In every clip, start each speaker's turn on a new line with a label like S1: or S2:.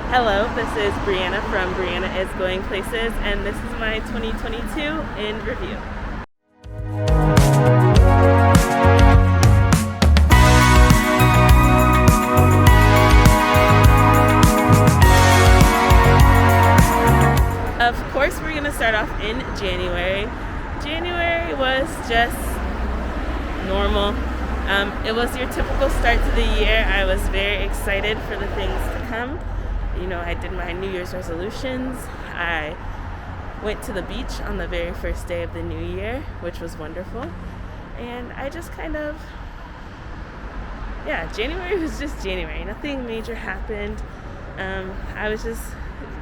S1: Hello, this is Brianna from Brianna is Going Places, and this is my 2022 in review. Of course, we're going to start off in January. January was just normal. It was your typical start to the year. I was very excited for the things to come. I did my New Year's resolutions. I went to the beach on the very first day of the new year, which was wonderful. And I just January was just January. Nothing major happened. I was just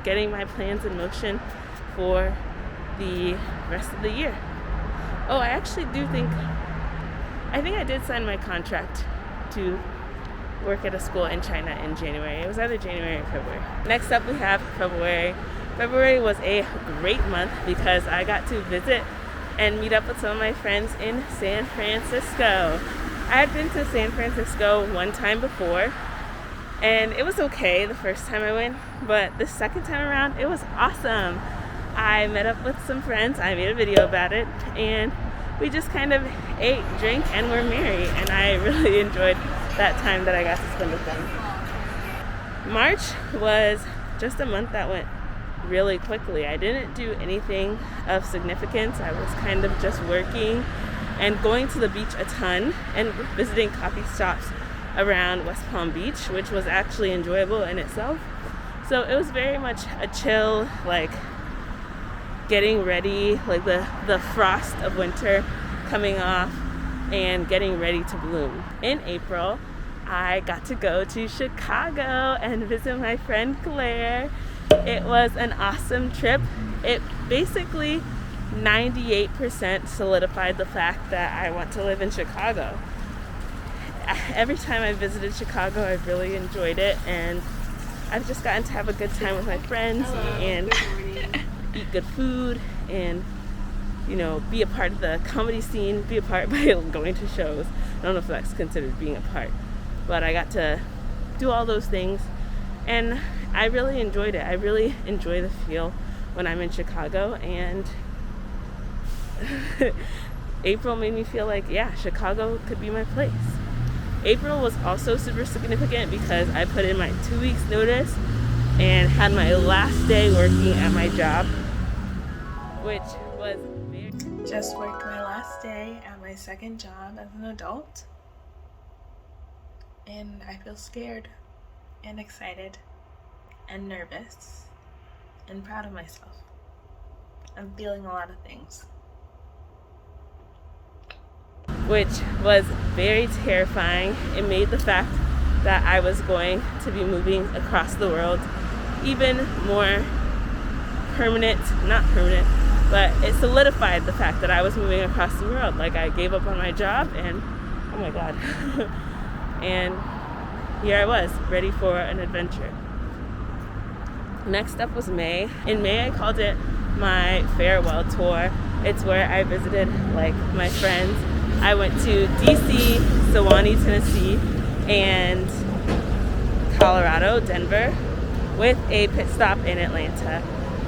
S1: getting my plans in motion for the rest of the year. Oh, I think I did sign my contract to work at a school in China in January. It was either January or February. Next up we have February. February was a great month because I got to visit and meet up with some of my friends in San Francisco. I had been to San Francisco one time before, and it was okay the first time I went, but the second time around, it was awesome. I met up with some friends, I made a video about it, and we just kind of ate, drank, and were merry, and I really enjoyed that time that I got to spend with them. March was just a month that went really quickly. I didn't do anything of significance. I was kind of just working and going to the beach a ton and visiting coffee shops around West Palm Beach, which was actually enjoyable in itself. So it was very much a chill, getting ready, the frost of winter coming off and getting ready to bloom. In April, I got to go to Chicago and visit my friend Claire. It was an awesome trip. It basically 98% solidified the fact that I want to live in Chicago. Every time I visited Chicago, I've really enjoyed it, and I've just gotten to have a good time with my friends and eat good food and be a part of the comedy scene, be a part by going to shows. I don't know if that's considered being a part, but I got to do all those things and I really enjoyed it. I really enjoy the feel when I'm in Chicago, and April made me feel like, Chicago could be my place. April was also super significant because I put in my 2 weeks notice and had my last day working at my job, which was just worked my last day at my second job as an adult, and I feel scared and excited and nervous and proud of myself. I'm feeling a lot of things, which was very terrifying. It made the fact that I was going to be moving across the world even more not permanent, but it solidified the fact that I was moving across the world. I gave up on my job and oh my god. And here I was, ready for an adventure. Next up was May. In May, I called it my farewell tour. It's where I visited my friends. I went to DC, Sewanee, Tennessee, and Colorado, Denver, with a pit stop in Atlanta.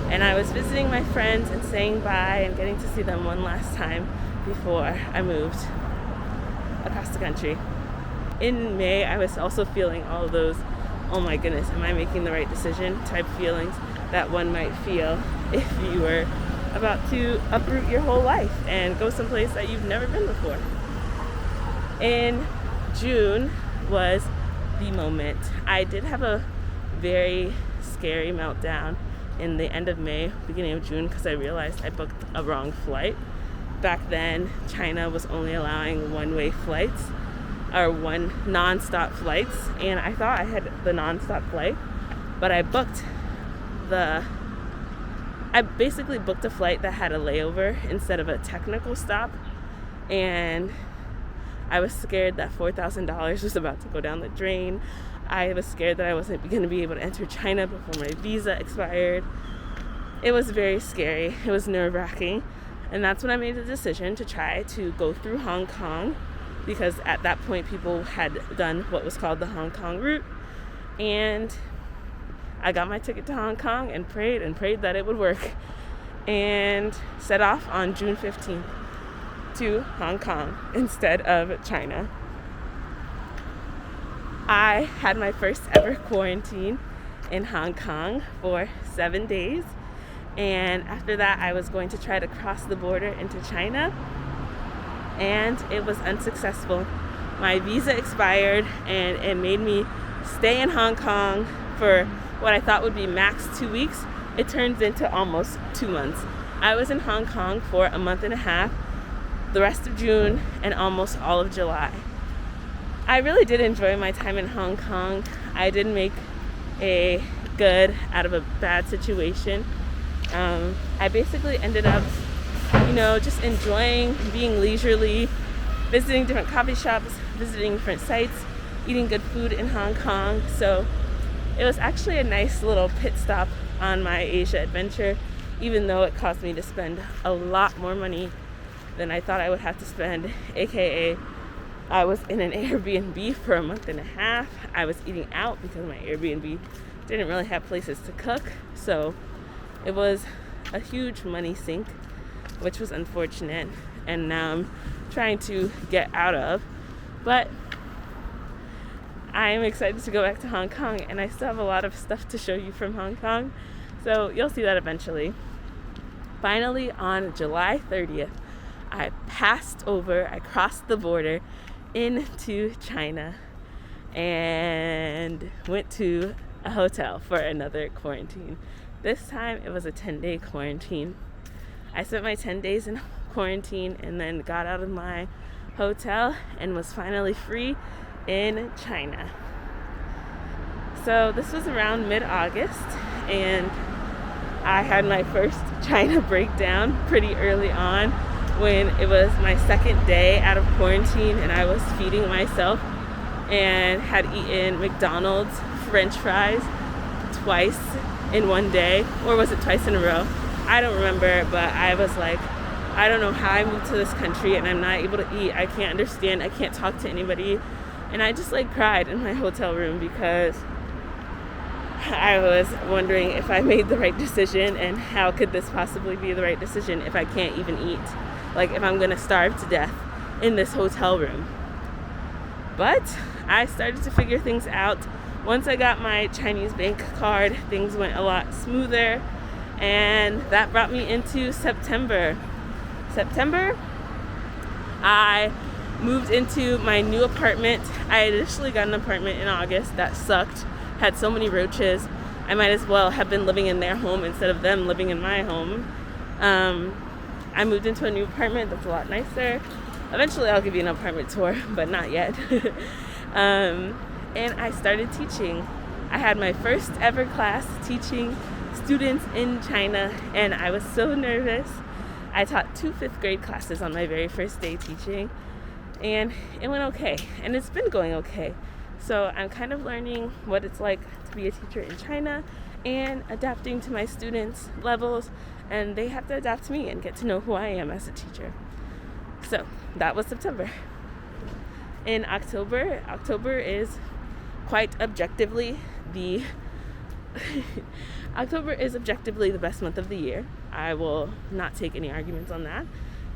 S1: And I was visiting my friends and saying bye and getting to see them one last time before I moved across the country. In May, I was also feeling all of those, oh my goodness, am I making the right decision type feelings that one might feel if you were about to uproot your whole life and go someplace that you've never been before. In June was the moment. I did have a very scary meltdown in the end of May, beginning of June, because I realized I booked a wrong flight. Back then, China was only allowing one-way flights, or one non-stop flights, and I thought I had the non-stop flight, but I basically booked a flight that had a layover instead of a technical stop, and I was scared that $4,000 was about to go down the drain. I was scared that I wasn't going to be able to enter China before my visa expired. It was very scary. It was nerve-wracking. And that's when I made the decision to try to go through Hong Kong, because at that point people had done what was called the Hong Kong route. And I got my ticket to Hong Kong and prayed that it would work, and set off on June 15th to Hong Kong instead of China. I had my first ever quarantine in Hong Kong for 7 days, and after that I was going to try to cross the border into China, and it was unsuccessful. My visa expired and it made me stay in Hong Kong for what I thought would be max 2 weeks. It turns into almost 2 months. I was in Hong Kong for a month and a half, the rest of June and almost all of July. I really did enjoy my time in Hong Kong. I did make a good out of a bad situation. I basically ended up, just enjoying being leisurely, visiting different coffee shops, visiting different sites, eating good food in Hong Kong. So it was actually a nice little pit stop on my Asia adventure, even though it caused me to spend a lot more money than I thought I would have to spend, aka I was in an Airbnb for a month and a half. I was eating out because my Airbnb didn't really have places to cook, so it was a huge money sink, which was unfortunate, and now I'm trying to get out of. But I am excited to go back to Hong Kong, and I still have a lot of stuff to show you from Hong Kong, so you'll see that eventually. Finally, on July 30th, I crossed the border into China and went to a hotel for another quarantine. This time it was a 10-day quarantine. I spent my 10 days in quarantine and then got out of my hotel and was finally free in China. So this was around mid-August, and I had my first China breakdown pretty early on when it was my second day out of quarantine and I was feeding myself and had eaten McDonald's French fries twice in one day, or was it twice in a row? I don't remember, but I was like, I don't know how I moved to this country and I'm not able to eat. I can't understand. I can't talk to anybody. And I just cried in my hotel room because I was wondering if I made the right decision, and how could this possibly be the right decision if I can't even eat? If I'm gonna starve to death in this hotel room. But I started to figure things out. Once I got my Chinese bank card, things went a lot smoother, and that brought me into September. I moved into my new apartment. I initially got an apartment in August that sucked, had so many roaches. I might as well have been living in their home instead of them living in my home. I moved into a new apartment that's a lot nicer. Eventually I'll give you an apartment tour, but not yet. And I started teaching. I had my first ever class teaching students in China, and I was so nervous. I taught 2 5th grade classes on my very first day teaching, and it went okay, and it's been going okay. So I'm kind of learning what it's like to be a teacher in China and adapting to my students' levels, and they have to adapt to me and get to know who I am as a teacher. So that was September. In October is quite objectively October is objectively the best month of the year. I will not take any arguments on that.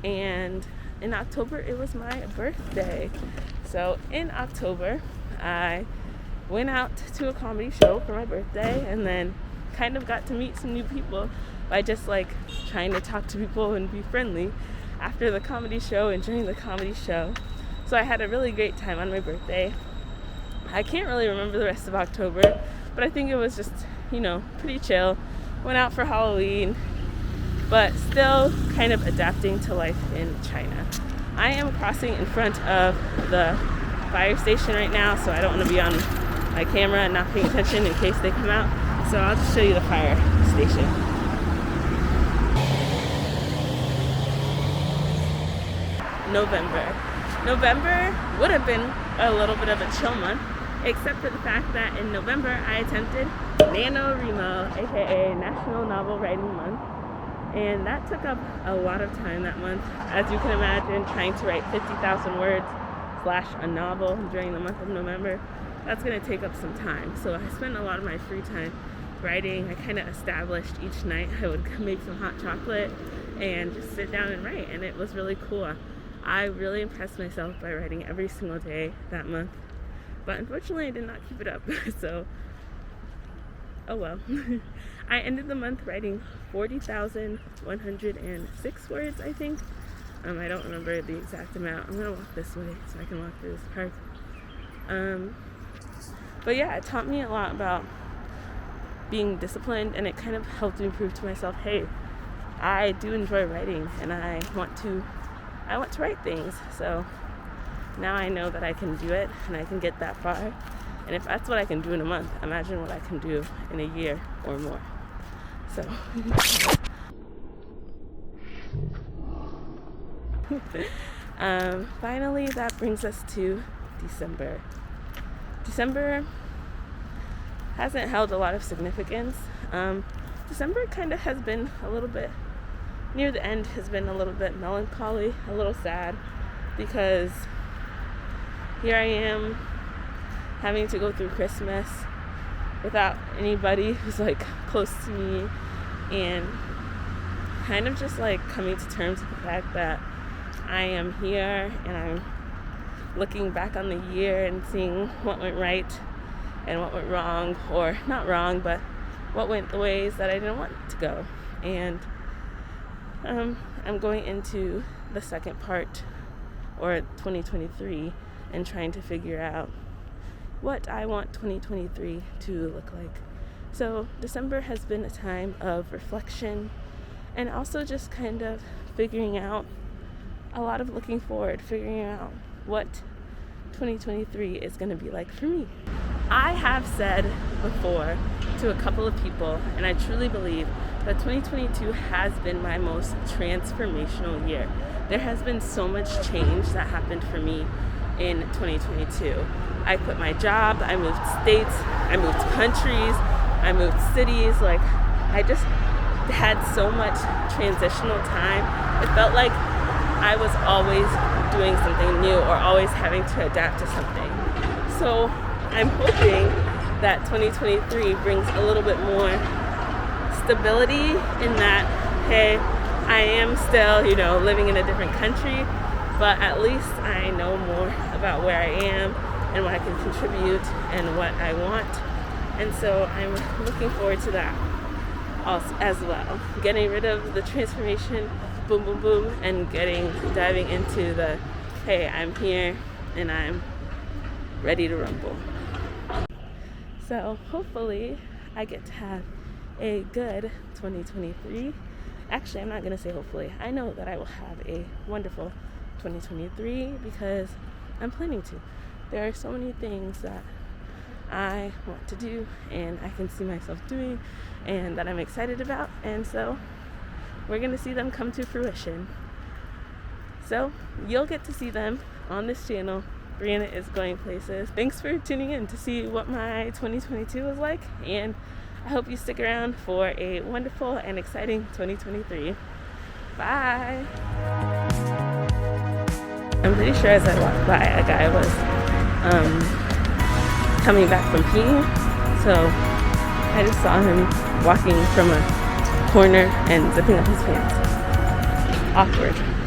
S1: And in October, it was my birthday. So in October, I went out to a comedy show for my birthday, and then kind of got to meet some new people by just trying to talk to people and be friendly after the comedy show and during the comedy show. So I had a really great time on my birthday. I can't really remember the rest of October, but I think it was just, pretty chill. Went out for Halloween, but still kind of adapting to life in China. I am crossing in front of the fire station right now, so I don't want to be on my camera and not paying attention in case they come out. So I'll just show you the fire station. November would have been a little bit of a chill month, except for the fact that in November I attempted NaNoWriMo, aka National Novel Writing Month, and that took up a lot of time that month. As you can imagine, trying to write 50,000 words / a novel during the month of November, that's going to take up some time. So I spent a lot of my free time writing, I kind of established each night I would make some hot chocolate and just sit down and write, and it was really cool. I really impressed myself by writing every single day that month, but unfortunately I did not keep it up. So oh well. I ended the month writing 40,106 words, I think. I don't remember the exact amount. I'm gonna walk this way so I can walk through this park. But yeah, it taught me a lot about being disciplined, and it kind of helped me prove to myself, hey, I do enjoy writing, and I want to write things. So now I know that I can do it, and I can get that far. And if that's what I can do in a month, imagine what I can do in a year or more. So finally, that brings us to December. December hasn't held a lot of significance. December kind of has been a little bit, near the end, has been a little bit melancholy, a little sad, because here I am having to go through Christmas without anybody who's like close to me, and kind of just like coming to terms with the fact that I am here and I'm looking back on the year and seeing what went right and what went wrong, or not wrong, but what went the ways that I didn't want it to go. And I'm going into the second part, or 2023, and trying to figure out what I want 2023 to look like. So December has been a time of reflection, and also just kind of figuring out, a lot of looking forward, figuring out what 2023 is going to be like for me. I have said before to a couple of people, and I truly believe that 2022 has been my most transformational year. There has been so much change that happened for me in 2022. I quit my job, I moved states, I moved countries, I moved cities. Like, I just had so much transitional time. It felt like I was always doing something new, or always having to adapt to something. So I'm hoping that 2023 brings a little bit more stability in that, hey, I am still, living in a different country, but at least I know more about where I am and what I can contribute and what I want. And so I'm looking forward to that also as well. Getting rid of the transformation, boom, boom, boom, and diving into the, hey, I'm here and I'm ready to rumble. So hopefully I get to have a good 2023. Actually, I'm not going to say hopefully. I know that I will have a wonderful 2023 because I'm planning to. There are so many things that I want to do and I can see myself doing and that I'm excited about. And so we're going to see them come to fruition. So you'll get to see them on this channel. Brianna is going places. Thanks for tuning in to see what my 2022 was like, and I hope you stick around for a wonderful and exciting 2023. Bye! I'm pretty sure as I walked by, a guy was coming back from peeing, so I just saw him walking from a corner and zipping up his pants. Awkward.